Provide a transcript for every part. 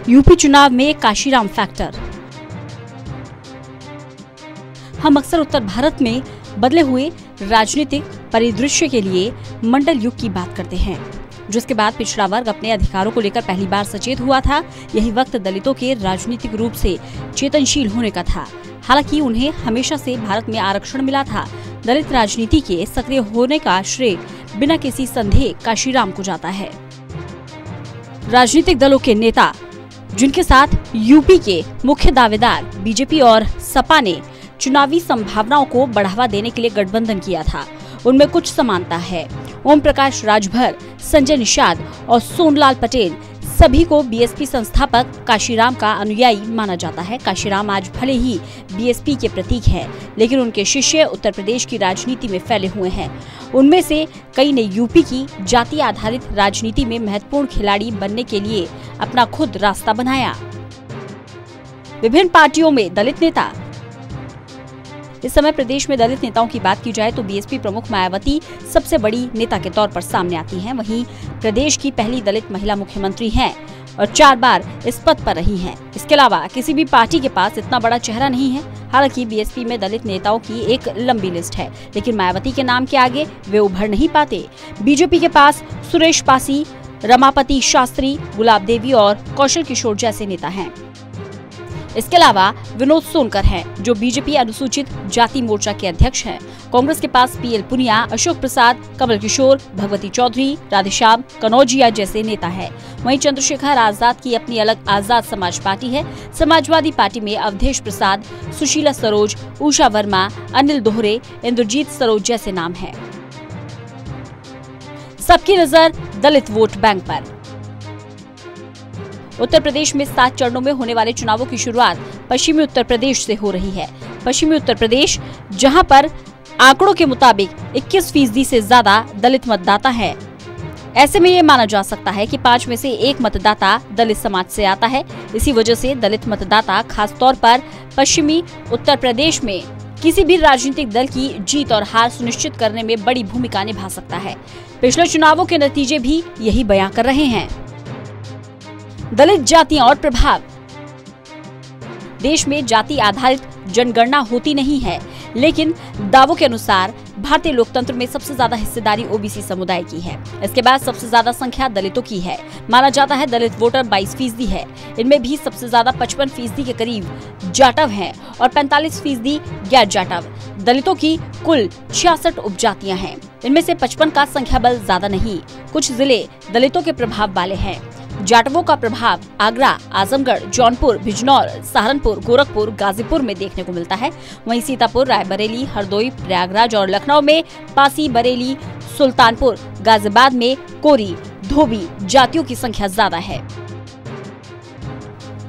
UP चुनाव में Kashiram factor. हम अक्सर उत्तर भारत में बदले हुए राजनीतिक परिदृश्य के लिए मंडल युग की बात करते हैं, जिसके बाद पिछड़ा वर्ग अपने अधिकारों को लेकर पहली बार सचेत हुआ था। यही वक्त दलितों के राजनीतिक रूप से चेतनशील होने का था। हालांकि उन्हें हमेशा से भारत में आरक्षण मिला था। दलित राजनीति के सक्रिय होने का श्रेय बिना किसी संदेह काशीराम को जाता है। राजनीतिक दलों के नेता जिनके साथ यूपी के मुख्य दावेदार बीजेपी और सपा ने चुनावी संभावनाओं को बढ़ावा देने के लिए गठबंधन किया था, उनमें कुछ समानता है। ओम प्रकाश राजभर, संजय निषाद और सोनलाल पटेल सभी को बीएसपी संस्थापक काशीराम का अनुयायी माना जाता है। काशीराम आज भले ही बीएसपी के प्रतीक हैं, लेकिन उनके शिष्य उत्तर प्रदेश की राजनीति में फैले हुए हैं। उनमें से कई ने यूपी की जाति आधारित राजनीति में महत्वपूर्ण खिलाड़ी बनने के लिए अपना खुद रास्ता बनाया। विभिन्न पार्टियों में दलित नेता। इस समय प्रदेश में दलित नेताओं की बात की जाए तो बीएसपी प्रमुख मायावती सबसे बड़ी नेता के तौर पर सामने आती हैं। वहीं प्रदेश की पहली दलित महिला मुख्यमंत्री हैं और 4 बार इस पद पर रही हैं। इसके अलावा किसी भी पार्टी के पास इतना बड़ा चेहरा नहीं है। हालांकि बीएसपी में दलित नेताओं की एक लंबी लिस्ट है, लेकिन मायावती के नाम के आगे वे उभर नहीं पाते। बीजेपी के पास सुरेश पासी, रमापति शास्त्री, गुलाब देवी और कौशल किशोर जैसे नेता हैं। इसके अलावा विनोद सोनकर हैं, जो बीजेपी अनुसूचित जाति मोर्चा के अध्यक्ष हैं। कांग्रेस के पास पीएल पुनिया, अशोक प्रसाद, कमल किशोर, भगवती चौधरी, राधेश्याम कनौजिया जैसे नेता हैं। वहीं चंद्रशेखर आजाद की अपनी अलग आजाद समाज पार्टी है। समाजवादी पार्टी में अवधेश प्रसाद, सुशीला सरोज, उषा वर्मा, अनिल दोहरे, इंद्रजीत सरोज जैसे नाम हैं। सबकी नजर दलित वोट बैंक पर। उत्तर प्रदेश में 7 चरणों में होने वाले चुनावों की शुरुआत पश्चिमी उत्तर प्रदेश से हो रही है। पश्चिमी उत्तर प्रदेश, जहां पर आंकड़ों के मुताबिक 21% से ज्यादा दलित मतदाता हैं। ऐसे में ये माना जा सकता है कि 5 में से 1 मतदाता दलित समाज से आता है। इसी वजह से दलित मतदाता खास तौर पर पश्चिमी उत्तर प्रदेश में किसी भी राजनीतिक दल की जीत और हार सुनिश्चित करने में बड़ी भूमिका निभा सकता है। पिछले चुनावों के नतीजे भी यही बयां कर रहे हैं। दलित जातियां और प्रभाव। देश में जाति आधारित जनगणना होती नहीं है, लेकिन दावों के अनुसार भारतीय लोकतंत्र में सबसे ज्यादा हिस्सेदारी ओबीसी समुदाय की है। इसके बाद सबसे ज्यादा संख्या दलितों की है। माना जाता है दलित वोटर 22% है। इनमें भी सबसे ज्यादा 55% के करीब जाटव हैं और 45% गैर जाटव। दलितों की कुल 66 उपजातियां हैं। इनमें से 55 का संख्या बल ज्यादा नहीं। कुछ जिले दलितों के प्रभाव वाले हैं। जाटवों का प्रभाव आगरा, आजमगढ़, जौनपुर, बिजनौर, सहारनपुर, गोरखपुर, गाजीपुर में देखने को मिलता है। वहीं सीतापुर, रायबरेली, हरदोई, प्रयागराज और लखनऊ में पासी, बरेली, सुल्तानपुर, गाजियाबाद में कोरी, धोबी जातियों की संख्या ज्यादा है।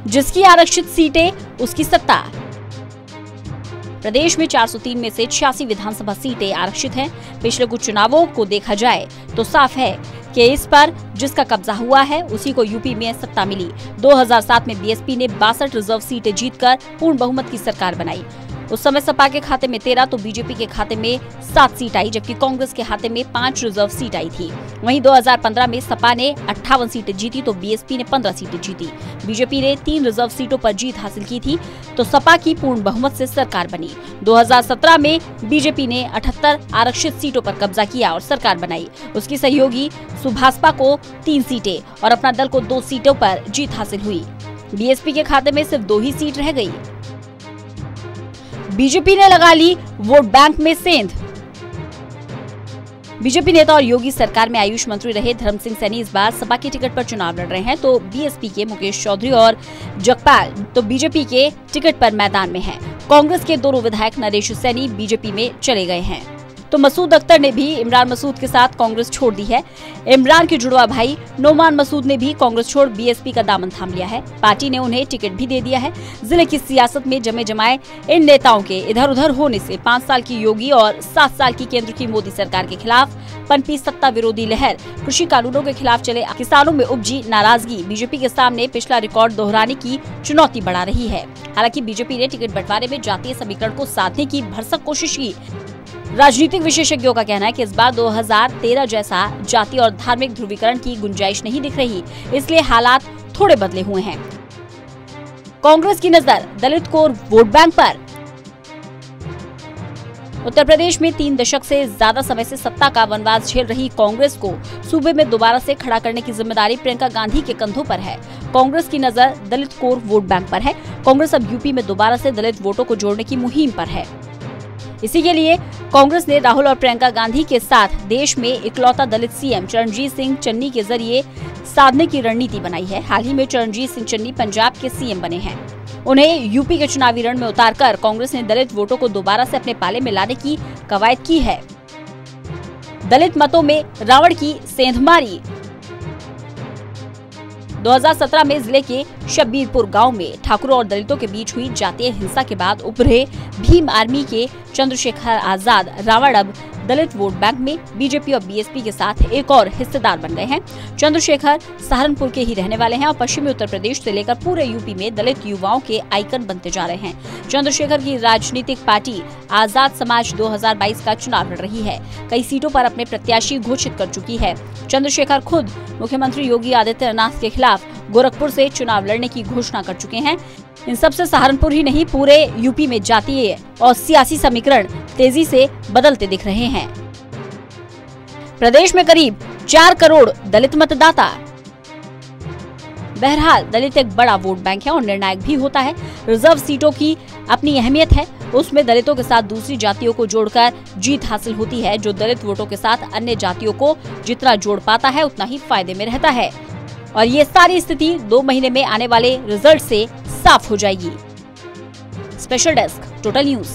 जिसकी आरक्षित सीटें उसकी सत्ता। प्रदेश में 403 में से 86 विधानसभा सीटें आरक्षित हैं। पिछले कुछ चुनावों को देखा जाए तो साफ है कि इस पर जिसका कब्जा हुआ है उसी को यूपी में सत्ता मिली। 2007 में बीएसपी ने 62 रिजर्व सीटें जीतकर पूर्ण बहुमत की सरकार बनाई। उस समय सपा के खाते में 13 तो बीजेपी के खाते में 7 सीट आई, जबकि कांग्रेस के खाते में 5 रिजर्व सीट आई थी। वहीं 2015 में सपा ने 58 सीटें जीती तो बीएसपी ने 15 सीटें जीती। बीजेपी ने 3 रिजर्व सीटों पर जीत हासिल की थी तो सपा की पूर्ण बहुमत से सरकार बनी। 2017 में बीजेपी ने 78 आरक्षित सीटों पर कब्जा किया और सरकार बनाई। उसकी सहयोगी सुभाषपा को 3 सीटें और अपना दल को 2 सीटों पर जीत हासिल हुई। बीएसपी के खाते में सिर्फ 2 ही सीट रह गई। बीजेपी ने लगा ली वोट बैंक में सेंध। बीजेपी नेता और योगी सरकार में आयुष मंत्री रहे धर्म सिंह सैनी इस बार सपा के टिकट पर चुनाव लड़ रहे हैं, तो बीएसपी के मुकेश चौधरी और जगपाल तो बीजेपी के टिकट पर मैदान में हैं। कांग्रेस के दोनों विधायक नरेश सैनी बीजेपी में चले गए हैं। तो मसूद अख्तर ने भी इमरान मसूद के साथ कांग्रेस छोड़ दी है। इमरान के जुड़वा भाई नोमान मसूद ने भी कांग्रेस छोड़ बीएसपी का दामन थाम लिया है। पार्टी ने उन्हें टिकट भी दे दिया है। जिले की सियासत में जमे जमाए इन नेताओं के इधर उधर होने से 5 साल की योगी और 7 साल की केंद्र की मोदी सरकार के खिलाफ पनपी सत्ता विरोधी लहर, कृषि कानूनों के खिलाफ चले किसानों में उपजी नाराजगी बीजेपी के सामने पिछला रिकॉर्ड दोहराने की चुनौती बढ़ा रही है। हालांकि बीजेपी ने टिकट बंटवारे में जातीय समीकरण को साधने की भरसक कोशिश की। राजनीतिक विशेषज्ञों का कहना है कि इस बार 2013 जैसा जाति और धार्मिक ध्रुवीकरण की गुंजाइश नहीं दिख रही, इसलिए हालात थोड़े बदले हुए हैं। कांग्रेस की नजर दलित कोर वोट बैंक पर। उत्तर प्रदेश में 3 दशक से ज्यादा समय से सत्ता का वनवास झेल रही कांग्रेस को सूबे में दोबारा से खड़ा करने की जिम्मेदारी प्रियंका गांधी के कंधों पर है। कांग्रेस की नजर दलित कोर वोट बैंक पर है। कांग्रेस अब यूपी में दोबारा से दलित वोटों को जोड़ने की मुहिम पर है। इसी के लिए कांग्रेस ने राहुल और प्रियंका गांधी के साथ देश में इकलौता दलित सीएम चरणजीत सिंह चन्नी के जरिए साधने की रणनीति बनाई है। हाल ही में चरणजीत सिंह चन्नी पंजाब के सीएम बने हैं। उन्हें यूपी के चुनावी रण में उतारकर कांग्रेस ने दलित वोटों को दोबारा से अपने पाले में लाने की कवायद की है। दलित मतों में रावण की सेंधमारी। 2017 में जिले के शब्बीरपुर गांव में ठाकुरों और दलितों के बीच हुई जातीय हिंसा के बाद उभरे भीम आर्मी के चंद्रशेखर आजाद रावण अब दलित वोट बैंक में बीजेपी और बीएसपी के साथ एक और हिस्सेदार बन गए हैं। चंद्रशेखर सहारनपुर के ही रहने वाले हैं और पश्चिमी उत्तर प्रदेश से लेकर पूरे यूपी में दलित युवाओं के आइकन बनते जा रहे हैं। चंद्रशेखर की राजनीतिक पार्टी आजाद समाज 2022 का चुनाव लड़ रही है। कई सीटों पर अपने प्रत्याशी घोषित कर चुकी है। चंद्रशेखर खुद मुख्यमंत्री योगी आदित्यनाथ के खिलाफ गोरखपुर से चुनाव लड़ने की घोषणा कर चुके हैं। इन सबसे सहारनपुर ही नहीं, पूरे यूपी में जातीय और सियासी समीकरण तेजी से बदलते दिख रहे हैं। प्रदेश में करीब 4 करोड़ दलित मतदाता। बहरहाल दलित एक बड़ा वोट बैंक है और निर्णायक भी होता है। रिजर्व सीटों की अपनी अहमियत है। उसमें दलितों के साथ दूसरी जातियों को जोड़कर जीत हासिल होती है। जो दलित वोटों के साथ अन्य जातियों को जितना जोड़ पाता है उतना ही फायदे में रहता है। और ये सारी स्थिति 2 महीने में आने वाले रिजल्ट से साफ हो जाएगी। Special desk, total news.